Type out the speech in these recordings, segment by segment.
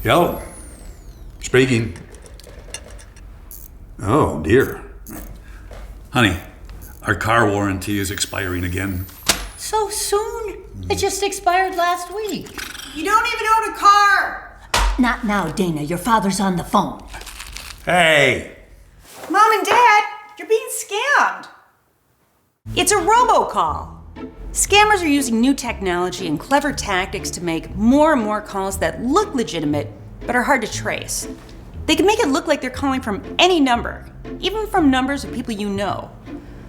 Hello. Speaking. Oh, dear. Honey, our car warranty is expiring again. So soon? It just expired last week. You don't even own a car! Not now, Dana. Your father's on the phone. Hey! Mom and Dad, you're being scammed. It's a robocall. Scammers are using new technology and clever tactics to make more and more calls that look legitimate but are hard to trace. They can make it look like they're calling from any number, even from numbers of people you know.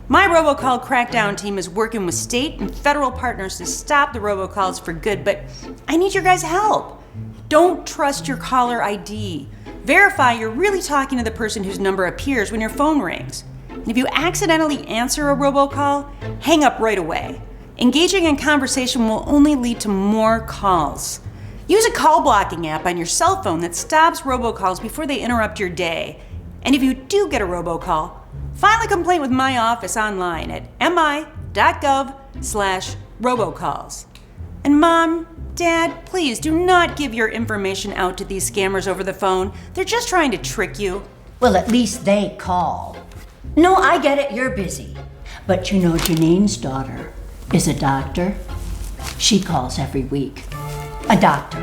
My robocall crackdown team is working with state and federal partners to stop the robocalls for good, but I need your guys' help. Don't trust your caller ID. Verify you're really talking to the person whose number appears when your phone rings. And if you accidentally answer a robocall, hang up right away. Engaging in conversation will only lead to more calls. Use a call blocking app on your cell phone that stops robocalls before they interrupt your day. And if you do get a robocall, file a complaint with my office online at mi.gov/robocalls. And Mom, Dad, please do not give your information out to these scammers over the phone. They're just trying to trick you. Well, at least they call. No, I get it. You're busy. But you know Janine's daughter is a doctor. She calls every week. A doctor.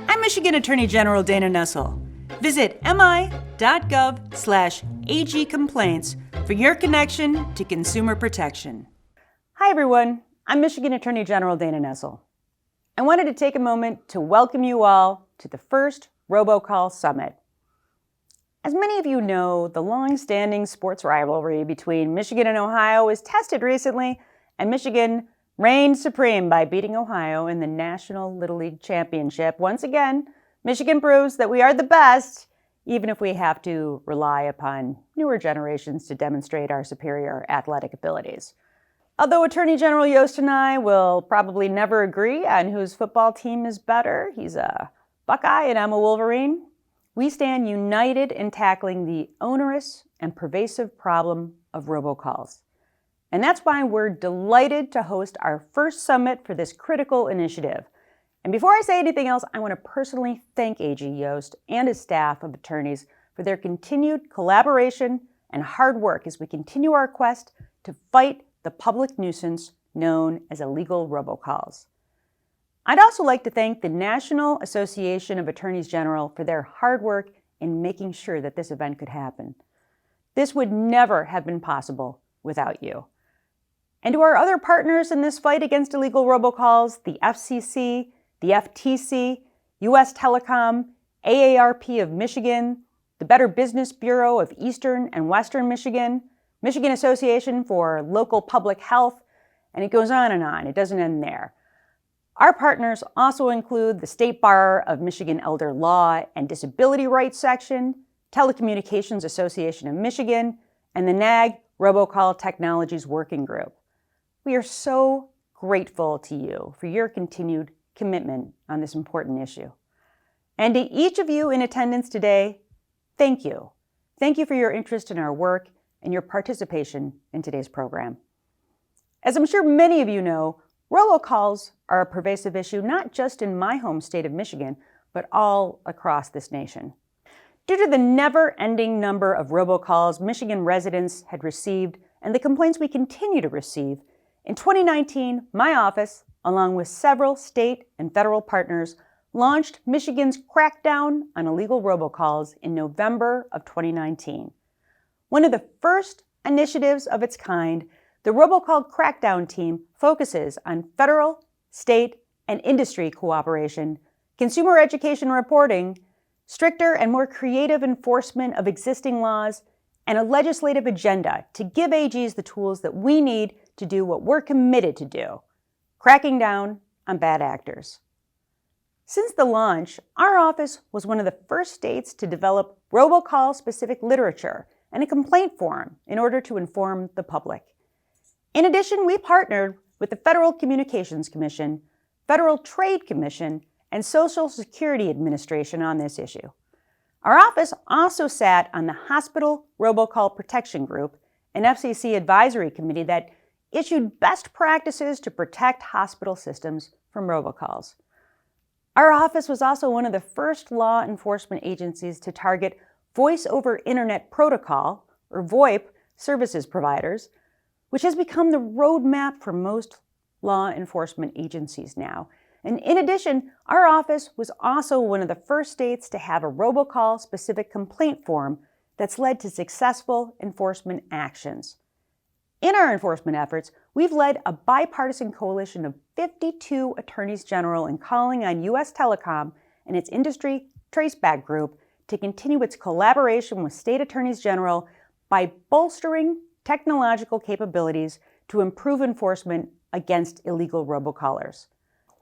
I'm Michigan Attorney General Dana Nessel. Visit mi.gov/agcomplaints for your connection to consumer protection. Hi, everyone. I'm Michigan Attorney General Dana Nessel. I wanted to take a moment to welcome you all to the first Robocall Summit. As many of you know, the long-standing sports rivalry between Michigan and Ohio was tested recently, and Michigan reigned supreme by beating Ohio in the National Little League Championship. Once again, Michigan proves that we are the best, even if we have to rely upon newer generations to demonstrate our superior athletic abilities. Although Attorney General Yost and I will probably never agree on whose football team is better, he's a Buckeye and I'm a Wolverine, we stand united in tackling the onerous and pervasive problem of robocalls. And that's why we're delighted to host our first summit for this critical initiative. And before I say anything else, I want to personally thank AG Yost and his staff of attorneys for their continued collaboration and hard work as we continue our quest to fight the public nuisance known as illegal robocalls. I'd also like to thank the National Association of Attorneys General for their hard work in making sure that this event could happen. This would never have been possible without you. And to our other partners in this fight against illegal robocalls, the FCC, the FTC, U.S. Telecom, AARP of Michigan, the Better Business Bureau of Eastern and Western Michigan, Michigan Association for Local Public Health, and it goes on and on. It doesn't end there. Our partners also include the State Bar of Michigan Elder Law and Disability Rights Section, Telecommunications Association of Michigan, and the NAG Robocall Technologies Working Group. We are so grateful to you for your continued commitment on this important issue. And to each of you in attendance today, thank you. Thank you for your interest in our work and your participation in today's program. As I'm sure many of you know, robocalls are a pervasive issue not just in my home state of Michigan, but all across this nation. Due to the never-ending number of robocalls Michigan residents had received and the complaints we continue to receive, in 2019, my office, along with several state and federal partners, launched Michigan's crackdown on illegal robocalls in November of 2019. One of the first initiatives of its kind, the Robocall Crackdown Team focuses on federal, state, and industry cooperation, consumer education reporting, stricter and more creative enforcement of existing laws, and a legislative agenda to give AGs the tools that we need to do what we're committed to do, cracking down on bad actors. Since the launch, our office was one of the first states to develop robocall-specific literature and a complaint form in order to inform the public. In addition, we partnered with the Federal Communications Commission, Federal Trade Commission, and Social Security Administration on this issue. Our office also sat on the Hospital Robocall Protection Group, an FCC advisory committee that issued best practices to protect hospital systems from robocalls. Our office was also one of the first law enforcement agencies to target Voice over Internet Protocol, or VoIP, services providers, which has become the roadmap for most law enforcement agencies now. And in addition, our office was also one of the first states to have a robocall-specific complaint form that's led to successful enforcement actions. In our enforcement efforts, we've led a bipartisan coalition of 52 attorneys general in calling on U.S. Telecom and its industry traceback group to continue its collaboration with state attorneys general by bolstering technological capabilities to improve enforcement against illegal robocallers.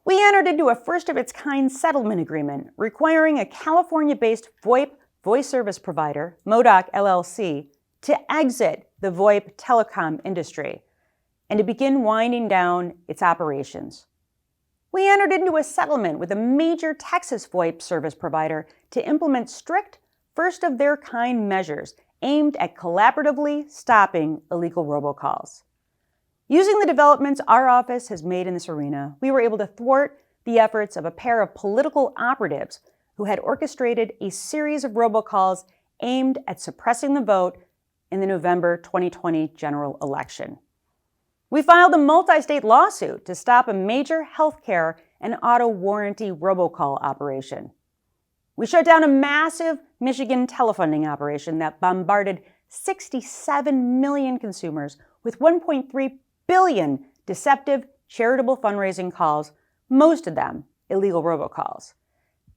We entered into a first-of-its-kind settlement agreement requiring a California-based VoIP voice service provider, Modoc LLC, to exit the VoIP telecom industry and to begin winding down its operations. We entered into a settlement with a major Texas VoIP service provider to implement strict, first-of-their-kind measures aimed at collaboratively stopping illegal robocalls. Using the developments our office has made in this arena, we were able to thwart the efforts of a pair of political operatives who had orchestrated a series of robocalls aimed at suppressing the vote in the November 2020 general election. We filed a multi-state lawsuit to stop a major healthcare and auto warranty robocall operation. We shut down a massive Michigan telefunding operation that bombarded 67 million consumers with 1.3 billion deceptive charitable fundraising calls, most of them illegal robocalls.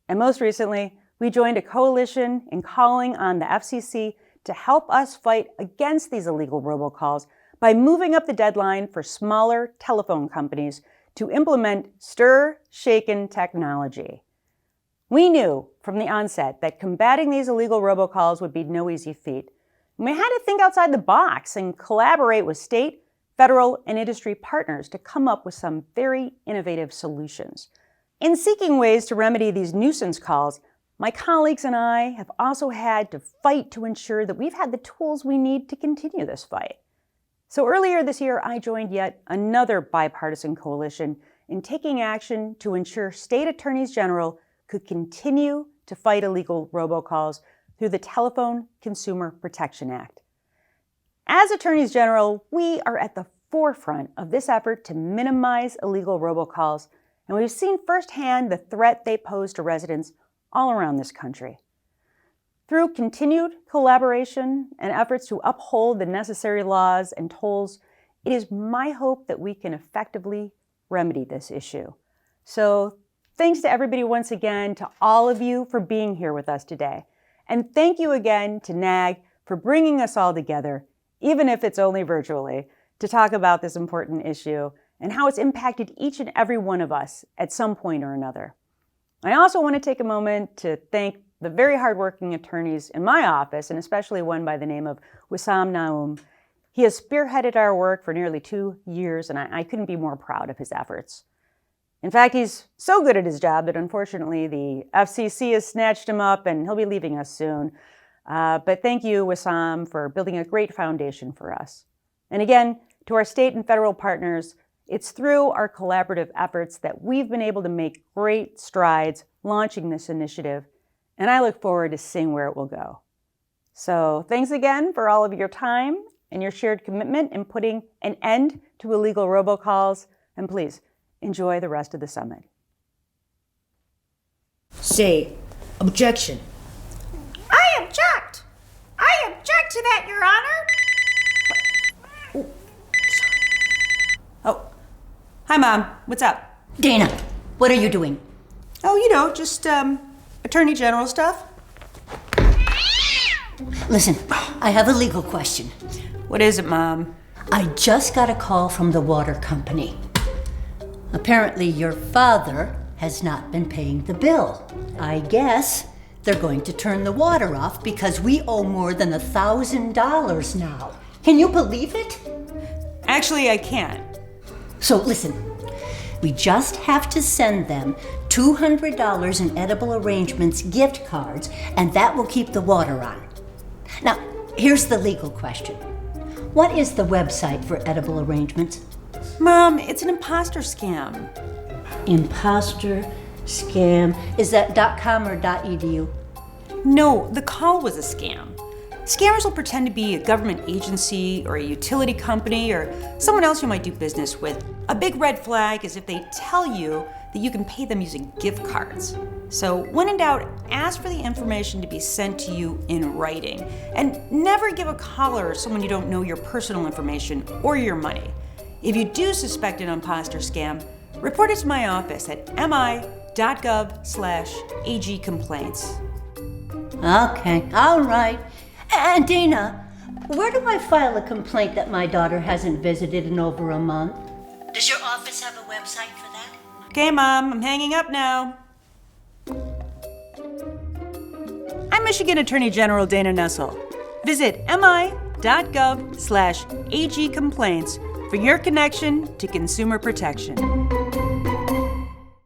And most recently, we joined a coalition in calling on the FCC to help us fight against these illegal robocalls by moving up the deadline for smaller telephone companies to implement stir-shaken technology. We knew from the onset that combating these illegal robocalls would be no easy feat. And we had to think outside the box and collaborate with state, federal, and industry partners to come up with some very innovative solutions. In seeking ways to remedy these nuisance calls, my colleagues and I have also had to fight to ensure that we've had the tools we need to continue this fight. So earlier this year, I joined yet another bipartisan coalition in taking action to ensure state attorneys general could continue to fight illegal robocalls through the Telephone Consumer Protection Act. As attorneys general, we are at the forefront of this effort to minimize illegal robocalls, and we've seen firsthand the threat they pose to residents all around this country. Through continued collaboration and efforts to uphold the necessary laws and tolls, it is my hope that we can effectively remedy this issue. So thanks to everybody once again, to all of you for being here with us today. And thank you again to NAG for bringing us all together, even if it's only virtually, to talk about this important issue and how it's impacted each and every one of us at some point or another. I also want to take a moment to thank the very hardworking attorneys in my office, and especially one by the name of Wissam Naoum. He has spearheaded our work for nearly 2 years, and I couldn't be more proud of his efforts. In fact, he's so good at his job that unfortunately the FCC has snatched him up and he'll be leaving us soon. But thank you, Wissam, for building a great foundation for us. And again, to our state and federal partners, it's through our collaborative efforts that we've been able to make great strides launching this initiative, and I look forward to seeing where it will go. So thanks again for all of your time and your shared commitment in putting an end to illegal robocalls, and please enjoy the rest of the summit. Say, objection. I object! I object to that, Your Honor! Oh, hi Mom, what's up? Dana, what are you doing? Oh, just Attorney General stuff. Listen, I have a legal question. What is it, Mom? I just got a call from the water company. Apparently your father has not been paying the bill. I guess they're going to turn the water off because we owe more than $1,000 now. Can you believe it? Actually, I can't. So listen, we just have to send them $200 in Edible Arrangements gift cards, and that will keep the water on. Now, here's the legal question. What is the website for Edible Arrangements? Mom, it's an imposter scam. Imposter Scam. Is that .com or .edu? No, the call was a scam. Scammers will pretend to be a government agency or a utility company or someone else you might do business with. A big red flag is if they tell you that you can pay them using gift cards. So when in doubt, ask for the information to be sent to you in writing. And never give a caller or someone you don't know your personal information or your money. If you do suspect an imposter scam, report it to my office at mi.gov/agcomplaints. Okay, all right. And Dana, where do I file a complaint that my daughter hasn't visited in over a month? Does your office have a website for that? Okay, Mom, I'm hanging up now. I'm Michigan Attorney General Dana Nessel. Visit mi.gov/agcomplaints for your connection to consumer protection.